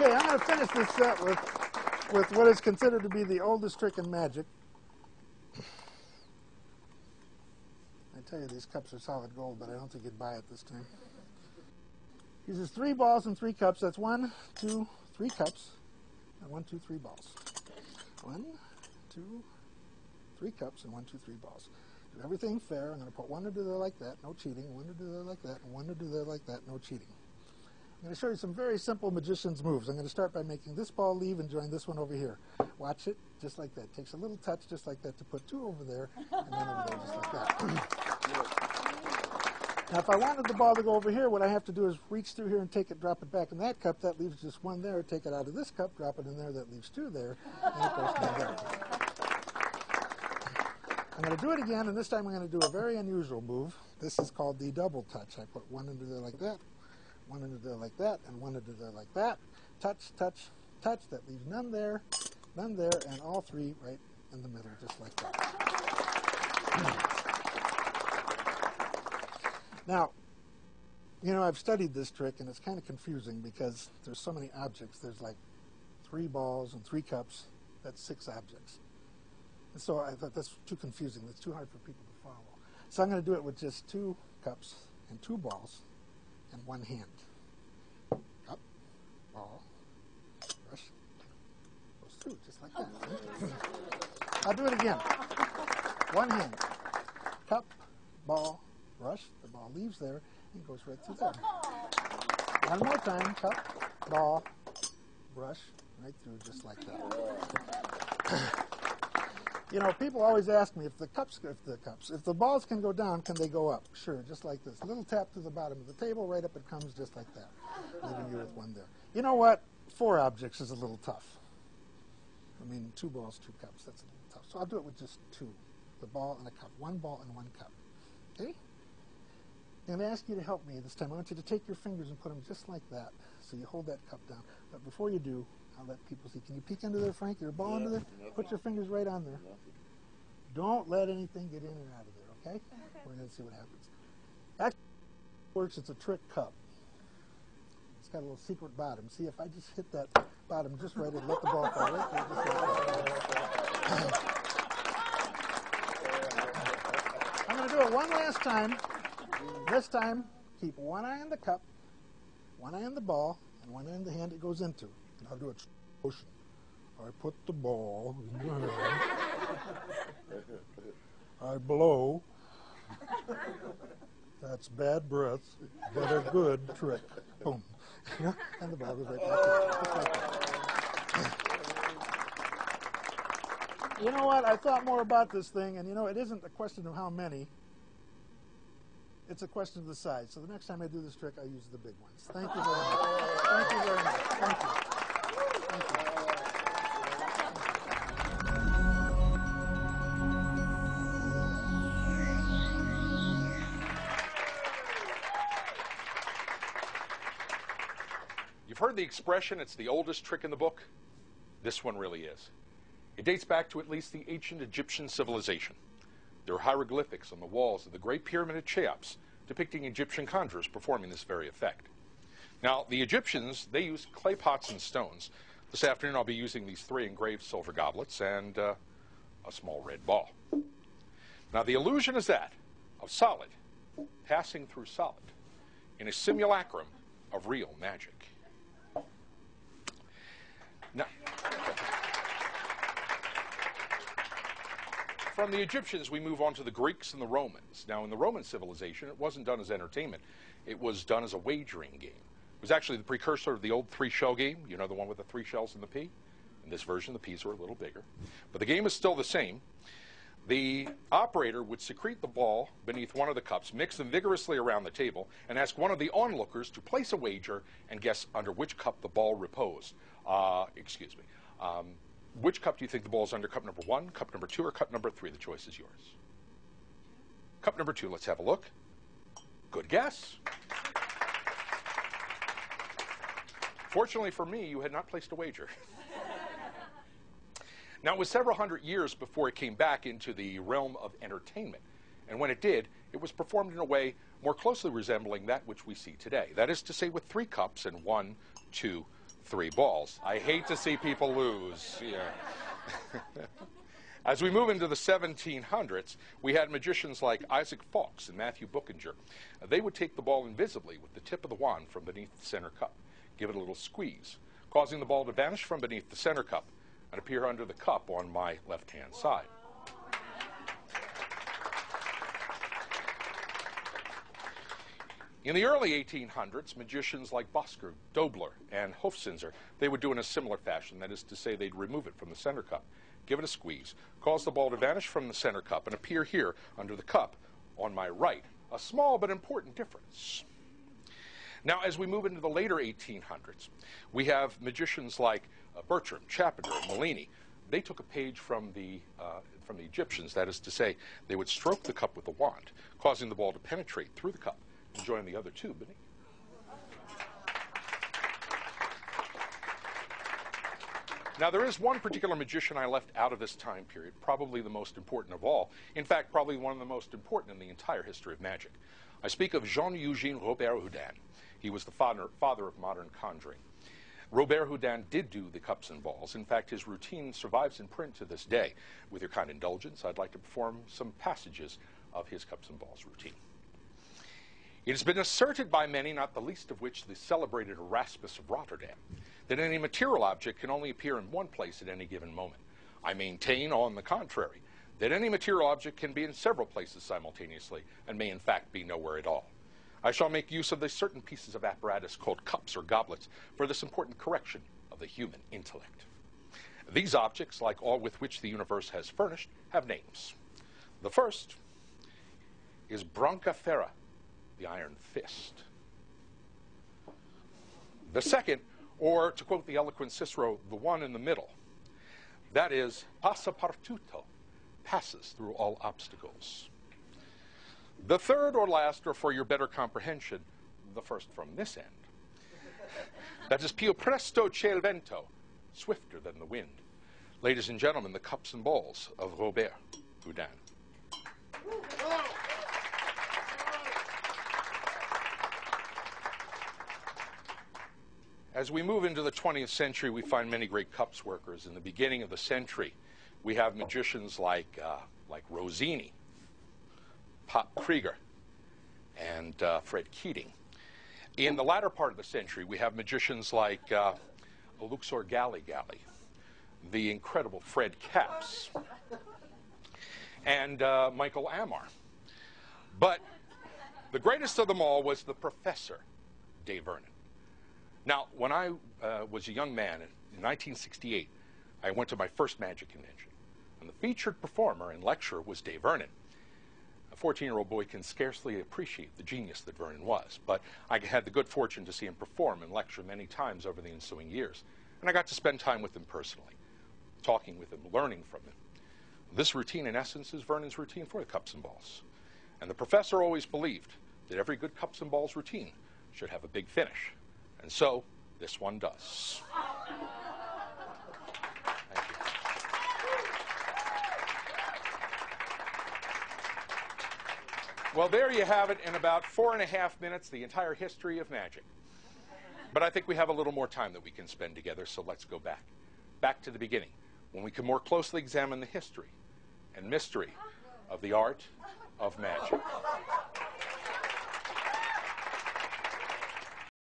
Okay, I'm going to finish this set with what is considered to be the oldest trick in magic. I tell you, these cups are solid gold, but I don't think you'd buy it this time. Uses 3 balls and 3 cups. That's 1, 2, 3 cups, and 1, 2, 3 balls. 1, 2, 3 cups, and 1, 2, 3 balls. Do everything fair. I'm going to put 1 into there like that, no cheating. 1 into there like that, and 1 into there like that, no cheating. I'm going to show you some very simple magician's moves. I'm going to start by making this ball leave and join this one over here. Watch it, just like that. Takes a little touch, just like that, to put 2 over there, and then over there, just like that. Now, if I wanted the ball to go over here, what I have to do is reach through here and take it, drop it back in that cup. That leaves just 1 there. Take it out of this cup, drop it in there. That leaves 2 there, and it goes down there. I'm going to do it again, and this time I'm going to do a very unusual move. This is called the double touch. I put 1 into there like that, 1 into there like that, and 1 into there like that. Touch, touch, touch. That leaves none there, and all 3 right in the middle, just like that. Now, you know, I've studied this trick, and it's kind of confusing because there's so many objects. There's like 3 balls and 3 cups. That's 6 objects. And so I thought that's too confusing. That's too hard for people to follow. So I'm going to do it with just 2 cups and 2 balls and 1 hand. Cup, ball, brush, goes through just like that. I'll do it again. 1 hand. Cup, ball, brush. The ball leaves there and goes right through there. 1 more time. Cup, ball, brush, right through just like that. You know, people always ask me if the balls can go down, can they go up? Sure, just like this. A little tap to the bottom of the table, right up it comes, just like that. Leaving you with 1 there. You know what? 4 objects is a little tough. I mean, 2 balls, 2 cups, that's a little tough. So I'll do it with just 2. The ball and a cup. 1 ball and 1 cup. Okay? I'm going to ask you to help me this time. I want you to take your fingers and put them just like that. So you hold that cup down. But before you do, I'll let people see. Can you peek under there, Frank? Your ball under there? Put your fingers right on there. Don't let anything get in and out of there, okay? We're going to see what happens. Actually, it works. It's a trick cup. It's got a little secret bottom. See, if I just hit that bottom just right and let the ball fall right there, just like that. I'm going to do it one last time. This time, keep 1 eye on the cup, 1 eye on the ball, and 1 eye on the hand it goes into. And I'll do it slow motion. I put the ball in your hand. I blow. That's bad breath, but a good trick. Boom. And the ball goes right back there. Just like that. You know what? I thought more about this thing, and you know, it isn't a question of how many. It's a question of the size. So the next time I do this trick, I use the big ones. Thank you very much. Thank you very much. Thank you. Thank you. You've heard the expression, it's the oldest trick in the book. This one really is. It dates back to at least the ancient Egyptian civilization. There are hieroglyphics on the walls of the Great Pyramid at Cheops depicting Egyptian conjurers performing this very effect. Now, the Egyptians, they used clay pots and stones. This afternoon I'll be using these 3 engraved silver goblets and a small red ball. Now, the illusion is that of solid passing through solid in a simulacrum of real magic. Now, from the Egyptians, we move on to the Greeks and the Romans. Now, in the Roman civilization, it wasn't done as entertainment. It was done as a wagering game. It was actually the precursor of the old 3-shell game. You know, the one with the 3 shells and the pea? In this version, the peas are a little bigger. But the game is still the same. The operator would secrete the ball beneath one of the cups, mix them vigorously around the table, and ask one of the onlookers to place a wager and guess under which cup the ball reposed. Which cup do you think the ball is under? Cup number 1, cup number 2, or cup number 3? The choice is yours. Cup number 2, let's have a look. Good guess. Fortunately for me, you had not placed a wager. Now, it was several hundred years before it came back into the realm of entertainment. And when it did, it was performed in a way more closely resembling that which we see today. That is to say, with 3 cups and 1, 2, 3 balls. I hate to see people lose. Yeah. As we move into the 1700s, we had magicians like Isaac Fawkes and Matthew Buchinger. They would take the ball invisibly with the tip of the wand from beneath the center cup, give it a little squeeze, causing the ball to vanish from beneath the center cup and appear under the cup on my left-hand side. In the early 1800s, magicians like Bosker, Dobler, and Hofzinser, they would do in a similar fashion. That is to say, they'd remove it from the center cup, give it a squeeze, cause the ball to vanish from the center cup and appear here under the cup on my right. A small but important difference. Now, as we move into the later 1800s, we have magicians like Bertram, Chapiter, and Mellini. They took a page from the Egyptians. That is to say, they would stroke the cup with a wand, causing the ball to penetrate through the cup and join the other two beneath. Now, there is one particular magician I left out of this time period, probably the most important of all. In fact, probably one of the most important in the entire history of magic. I speak of Jean-Eugène Robert Houdin. He was the father of modern conjuring. Robert Houdin did do the cups and balls. In fact, his routine survives in print to this day. With your kind indulgence, I'd like to perform some passages of his cups and balls routine. It has been asserted by many, not the least of which the celebrated Erasmus of Rotterdam, that any material object can only appear in one place at any given moment. I maintain, on the contrary, that any material object can be in several places simultaneously and may in fact be nowhere at all. I shall make use of the certain pieces of apparatus called cups or goblets for this important correction of the human intellect. These objects, like all with which the universe has furnished, have names. The first is Branca Ferra, the iron fist. The second, or to quote the eloquent Cicero, the one in the middle, that is passapartutto, passes through all obstacles. The third or last, or for your better comprehension, the first from this end, that is più presto che il vento, swifter than the wind. Ladies and gentlemen, the cups and balls of Robert Houdin. As we move into the 20th century, we find many great cups workers. In the beginning of the century, we have magicians like Rossini, Pop Krieger, and Fred Keating. In the latter part of the century, we have magicians like Luxor Galli, the incredible Fred Capps, and Michael Amar. But the greatest of them all was the Professor, Dave Vernon. Now, when I was a young man in 1968, I went to my first magic convention, and the featured performer and lecturer was Dave Vernon. A 14-year-old boy can scarcely appreciate the genius that Vernon was, but I had the good fortune to see him perform and lecture many times over the ensuing years, and I got to spend time with him personally, talking with him, learning from him. This routine, in essence, is Vernon's routine for the cups and balls. And the professor always believed that every good cups and balls routine should have a big finish. And so, this one does. Thank you. Well, there you have it, in about 4.5 minutes, the entire history of magic. But I think we have a little more time that we can spend together, so let's go back. Back to the beginning, when we can more closely examine the history and mystery of the art of magic.